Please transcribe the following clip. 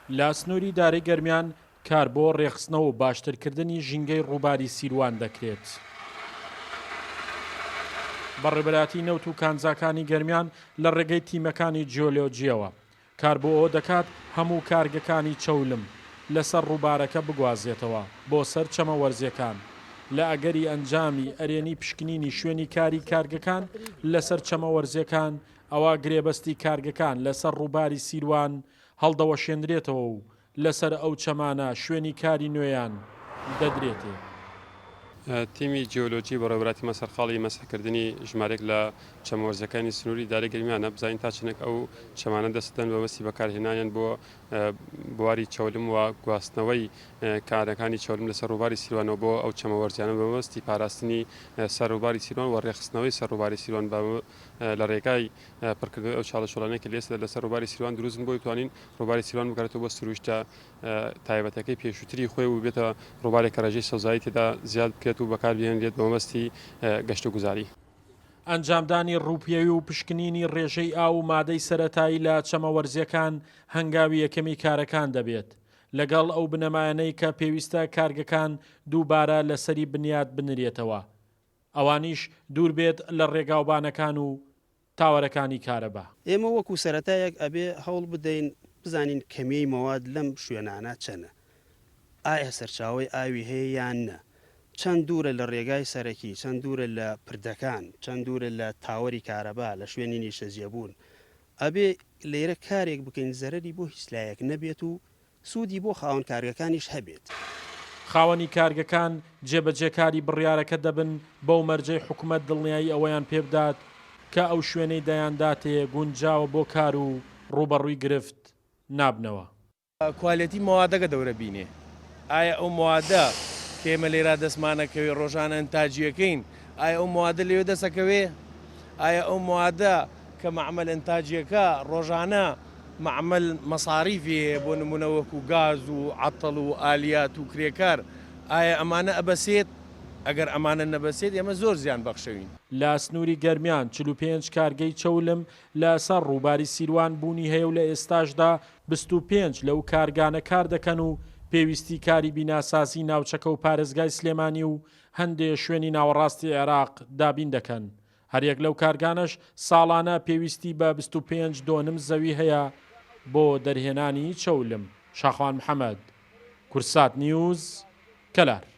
لە سنووری دارەی گەرمیان کار بۆ ڕێخستنەوە و باشترکردنی ژینگەی ڕووباری سیروان دەکرێت. بەڕێبەراتی نەوت و کانزاکانی گەرمیان لە ڕێگەی تیمەکانی جیۆلۆجیەوە کار بۆ ئەوە دەکات هەموو کارگەکانی چەولم لەسەر ڕووبارەکە بگوازێتەوە بۆ سەر چەمەوەرزیەکان لە ئەگەری ئەنجامی ئەرێنی پشکنینی شوێنی کاری کارگەکان لەسەر چەمەوەرزیەکان ئەوە گرێبەستی کارگەکان لەسەر ڕووباری سیروان هەڵدەوەشێنرێتەوە و لەسەر ئەو چەمانە شوێنی کاری نوێیان دەدرێتێ. تیمی جیۆلۆجی بەڕێوەبەراتی مەسەرخاڵی مەسحکردنی ژمارێک لە چەمەوەرزەکانی سنووری دارەی گەرمیانە بزانین تا چنێک ئەو چەمانە دەستدەن بەمەستی بەکارهێنانیان بۆ بواری چەولم و گواستنەوەی کارەکانی چەولم لەسەر ڕووباری سیروانەوە بۆ ئەو چەمەوەرزیانە بەمەستی پاراستنی سەر ڕووباری سیروان و ڕێخستنەوەی سەر ڕووباری سیروان لە ڕێگای پڕکردنەوەی ئەو چاڵەشۆڵانەی کە لێسدا لەسەر ڕووباری سیروان دروستن بۆ بتوانین ڕووباری سیروان بگاتەوە بۆ سروشتە تایبەتەکەی پێشووتری خۆی و بێتە ڕووبارێک کە ڕێژەی سەوزایی تێدا زیاد بکرێت و بەکاربهێنرێت بە مەبەستی گەشت و گوزاری. ئەنجامدانی ڕووپێوی و پشکنینی ڕێژەی ئاو و مادەی سەرەتایی لە چەمەوەرزیەکان هەنگاوی یەکەمی کارەکان دەبێت لەگەڵ ئەو بنەمایانەی کە پێویستە کارگەکان دووبارە لەسەری بنیاد بنرێتەوە ئەوانیش دوور بێت لە ڕێگاوبانەکان و تاوەرەکانی کارەبا. ئێمە وەکو سەرەتایەک ئەبێ هەوڵ بدەین بزانین کەمیەی مەواد لەم شوێنانە چەنە، ئایا سەرچاوی ئاوی هەیە یان نە، چەند دوورە لە ڕێگای سەرەکی، چەند دوورە لە پردەکان، چەند دوورە لە تاوەری کارەبا لە شوێنی نیشەجێبوون. ئەبێ لێرە کارێک بکەین زەرەری بۆ هیچ لایەک نەبێت و سوودی بۆ خاوەن کارگەکانیش هەبێت. خاوەنی کارگەکان جێبەجێکاری بڕیارەکە دەبن بەو مەرجەی حکوومەت دڵنیایی ئەوەیان پێبدات کە ئەو شوێنەی دەیانداتێ گونجاوە بۆ کار و ڕوبەڕووی گرفت نابنەوە. کوالێتی مەوادەکە دەورە بینێ، ئایا ئەو مەوادە کێمە لێرا دەستمانەکەوێ ڕۆژانە ئەنتاجیەکەین، ئایا ئەو مەوادە لێوێ دەسەکەوێ، ئایا ئەو مەوادە کە مەعمەل ئەنتاجیەکە ڕۆژانە مەعمەل مەساریفی هەیە بۆ نمونە وەکو گاز و عەتەڵ و ئالیات و کرێکار، ئایا ئەمانە ئەبەسێت؟ ئەگەر ئەمانە نەبەسێت ئێمە زۆر زیان بەخشەوین. لە سنووری گەرمیان 45 کارگەی چەولم لەسەر ڕووباری سیروان بوونی هەیە و لە ئێستاشدا 25 لەو کارگانە کار دەکەن و پێویستی کاری بیناسازی ناوچەکە و پارێزگای سلێمانی و هەندێک شوێنی ناوەڕاستی عێراق دابین دەکەن. هەریەک لەو کارگانەش ساڵانە پێویستی بە 25 دۆنم زەوی هەیە بۆ دەرهێنانی چەولم. شاخوان محەممەد، کورسات نیوز، کەلار.